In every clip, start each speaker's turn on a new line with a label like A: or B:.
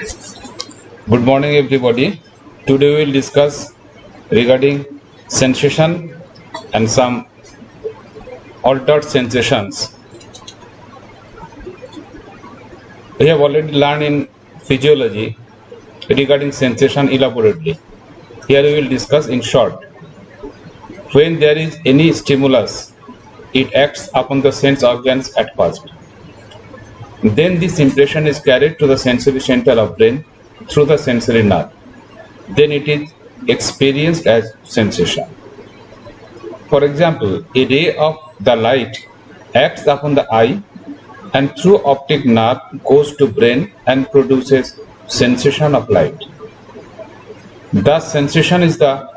A: Good morning, everybody. Today we will discuss regarding sensation and some altered sensations. We have already learned in physiology regarding sensation elaborately. Here we will discuss in short. When there is any stimulus, it acts upon the sense organs at first. Then this impression is carried to the sensory center of brain through the sensory nerve. Then it is experienced as sensation. For example, a ray of the light acts upon the eye and through optic nerve goes to brain and produces sensation of light. Thus, sensation is the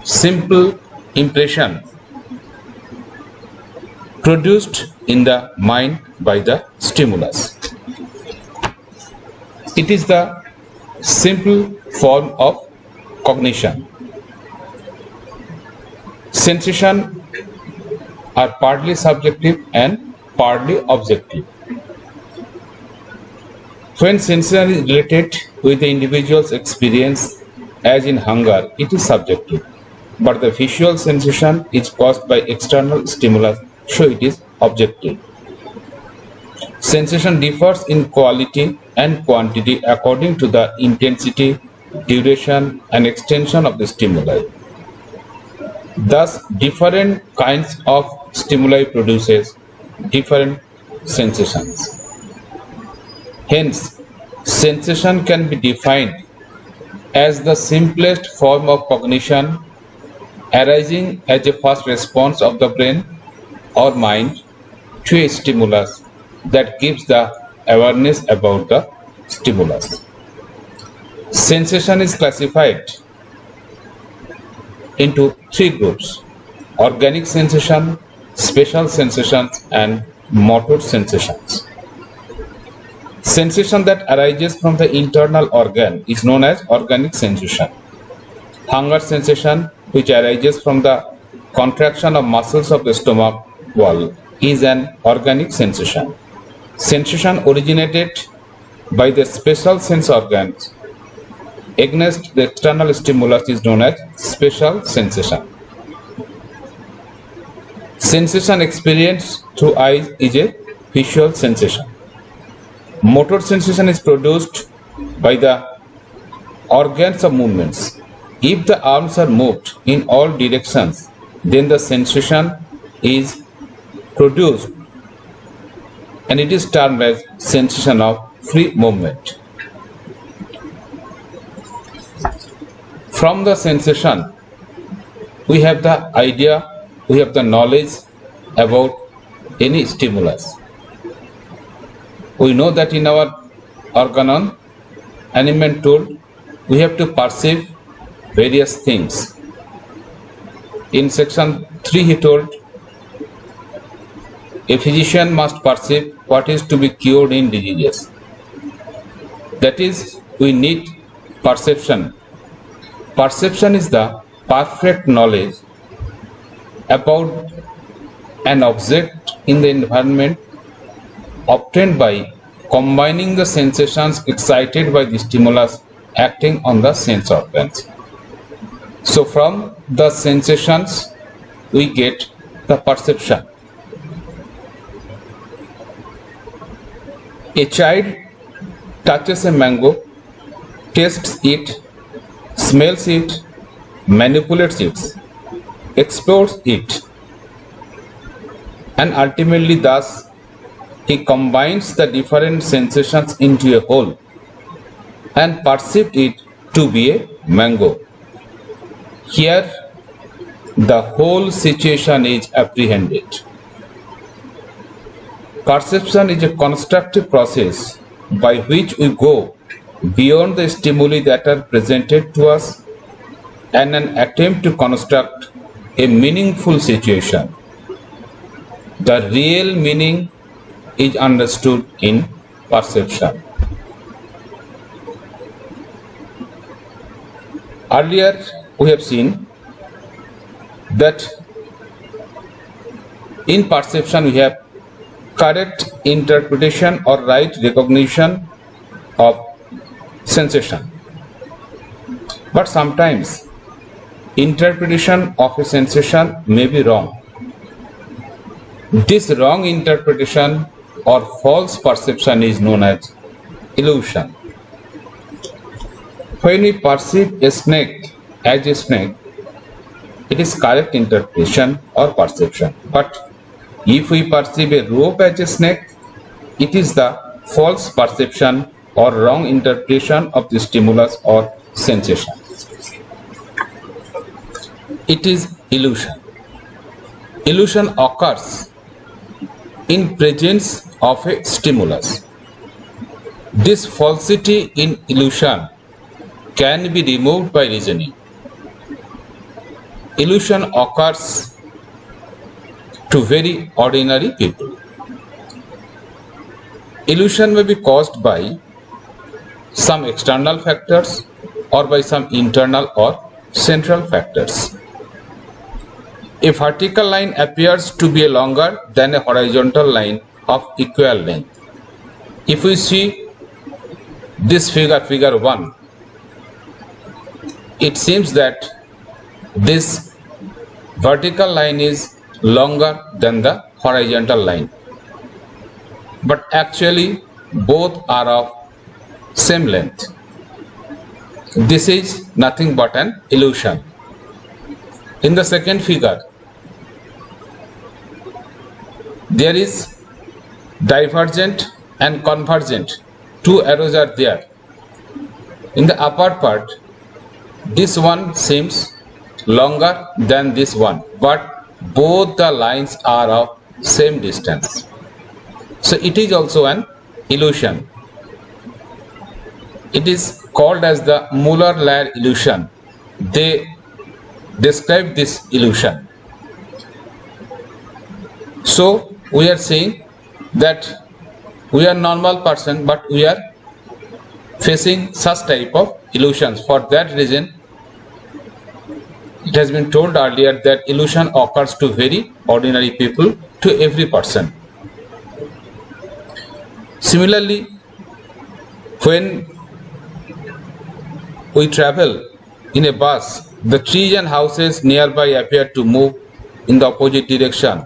A: simple impression produced in the mind by the stimulus. It is the simple form of cognition. Sensation are partly subjective and partly objective. When sensation is related with the individual's experience, as in hunger, it is subjective. But the visual sensation is caused by external stimulus, so it is objective. Sensation differs in quality and quantity according to the intensity, duration, and extension of the stimuli. Thus, different kinds of stimuli produces different sensations. Hence, sensation can be defined as the simplest form of cognition arising as a first response of the brain or mind to a stimulus that gives the awareness about the stimulus. Sensation is classified into three groups: organic sensation, special sensations, and motor sensations. Sensation that arises from the internal organ is known as organic sensation. Hunger sensation, which arises from the contraction of muscles of the stomach wall, is an organic sensation. Sensation originated by the special sense organs against the external stimulus is known as special sensation. Sensation experienced through eyes is a visual sensation. Motor sensation is produced by the organs of movements. If the arms are moved in all directions, then the sensation is produced and it is termed as sensation of free movement. From the sensation, we have the idea, we have the knowledge about any stimulus. We know that in our organon, Hahnemann told, we have to perceive various things. In section 3 he told, a physician must perceive what is to be cured in diseases. That is, we need perception. Perception is the perfect knowledge about an object in the environment obtained by combining the sensations excited by the stimulus acting on the sense organs. So from the sensations we get the perception. A child touches a mango, tastes it, smells it, manipulates it, explores it, and ultimately thus he combines the different sensations into a whole and perceives it to be a mango. Here the whole situation is apprehended. Perception is a constructive process by which we go beyond the stimuli that are presented to us and an attempt to construct a meaningful situation. The real meaning is understood in perception. Earlier we have seen that in perception we have correct interpretation or right recognition of sensation. But sometimes interpretation of a sensation may be wrong. This wrong interpretation or false perception is known as illusion. When we perceive a snake as a snake, it is correct interpretation or perception. But if we perceive a rope as a snake, it is the false perception or wrong interpretation of the stimulus or sensation. It is illusion. Illusion occurs in presence of a stimulus. This falsity in illusion can be removed by reasoning. Illusion occurs to very ordinary people. Illusion may be caused by some external factors or by some internal or central factors. A vertical line appears to be longer than a horizontal line of equal length. If we see this figure 1, it seems that this vertical line is longer than the horizontal line. But actually both are of same length. This is nothing but an illusion. In the second figure, there is divergent and convergent. Two arrows are there. In the upper part, this one seems longer than this one, but both the lines are of same distance. So it is also an illusion. It is called as the Muller-Lyer illusion. They describe this illusion. So we are saying that we are normal person, but we are facing such type of illusions. For that reason, it has been told earlier that illusion occurs to very ordinary people, to every person. Similarly, when we travel in a bus, the trees and houses nearby appear to move in the opposite direction,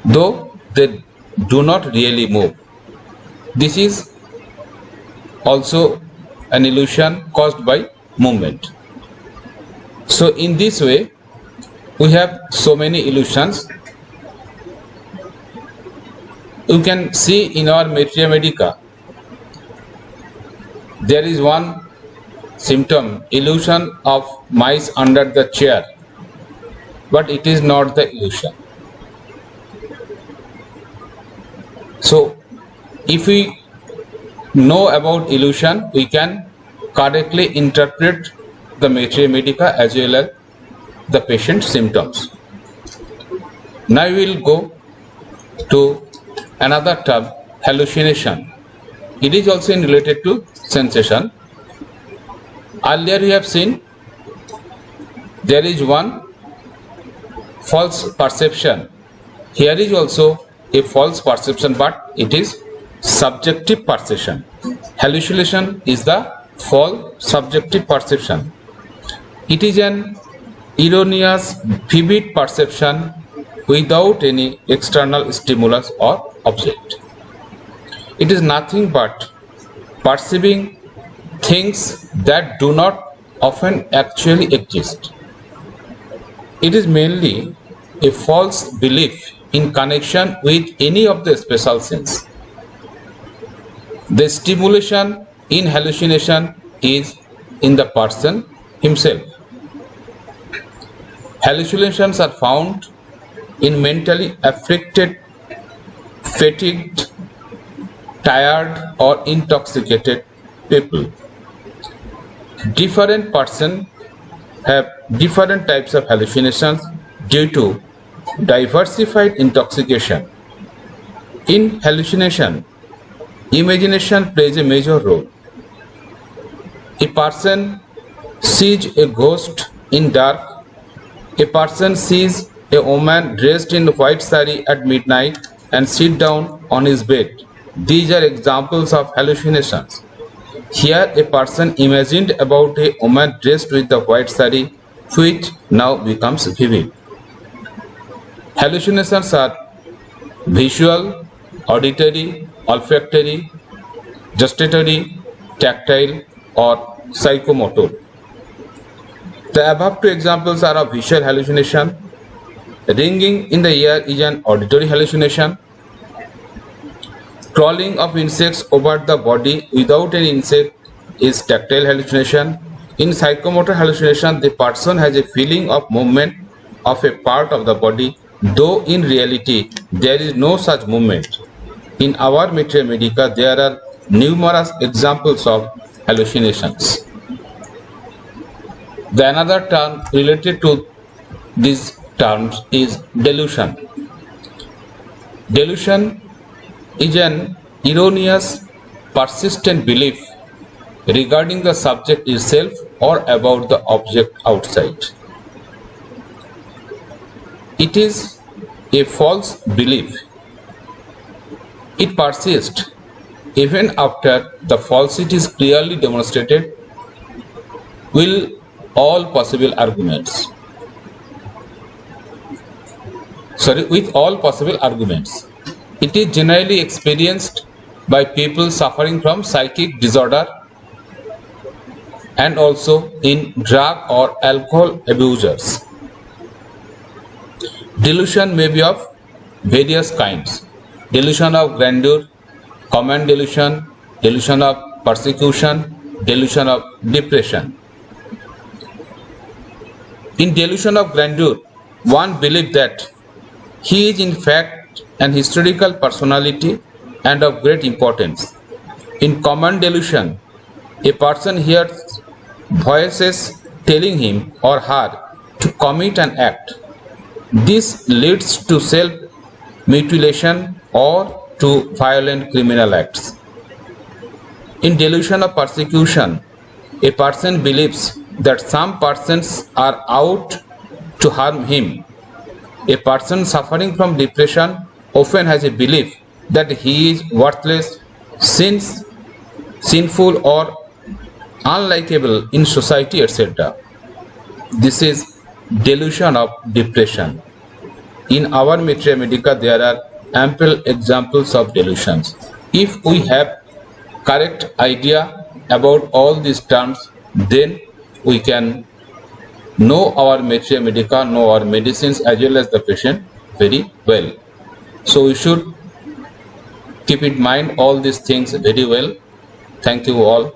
A: though they do not really move. This is also an illusion caused by movement. So in this way, we have so many illusions. You can see in our Materia Medica, there is one symptom, illusion of mice under the chair, but it is not the illusion. So if we know about illusion, we can correctly interpret the Materia Medica as well as the patient's symptoms. Now we will go to another term, hallucination. It is also related to sensation. Earlier we have seen there is one false perception. Here is also a false perception, but it is subjective perception. Hallucination is the false subjective perception. It is an erroneous, vivid perception without any external stimulus or object. It is nothing but perceiving things that do not often actually exist. It is mainly a false belief in connection with any of the special sense. The stimulation in hallucination is in the person himself. Hallucinations are found in mentally afflicted, fatigued, tired or intoxicated people. Different persons have different types of hallucinations due to diversified intoxication. In hallucination, imagination plays a major role. A person sees a ghost in dark. A person sees a woman dressed in white sari at midnight and sit down on his bed. These are examples of hallucinations. Here a person imagined about a woman dressed with the white sari, which now becomes vivid. Hallucinations are visual, auditory, olfactory, gustatory, tactile, or psychomotor. The above two examples are of visual hallucination. Ringing in the ear is an auditory hallucination. Crawling of insects over the body without an insect is tactile hallucination. In psychomotor hallucination, the person has a feeling of movement of a part of the body, though in reality there is no such movement. In our materia medica, there are numerous examples of hallucinations. The another term related to these terms is delusion. Delusion is an erroneous, persistent belief regarding the subject itself or about the object outside. It is a false belief. It persists even after the falsity is clearly demonstrated with all possible arguments. It is generally experienced by people suffering from psychic disorder and also in drug or alcohol abusers. Delusion may be of various kinds: delusion of grandeur, command delusion, delusion of persecution, delusion of depression. In delusion of grandeur, one believes that he is in fact an historical personality and of great importance. In command delusion, a person hears voices telling him or her to commit an act. This leads to self-mutilation or to violent criminal acts. In delusion of persecution, a person believes that some persons are out to harm him. A person suffering from depression often has a belief that he is worthless, sinful or unlikable in society, etc. This is delusion of depression. In our materia medica, there are ample examples of delusions. If we have correct idea about all these terms, then we can know our materia medica, know our medicines as well as the patient very well. So we should keep in mind all these things very well. Thank you all.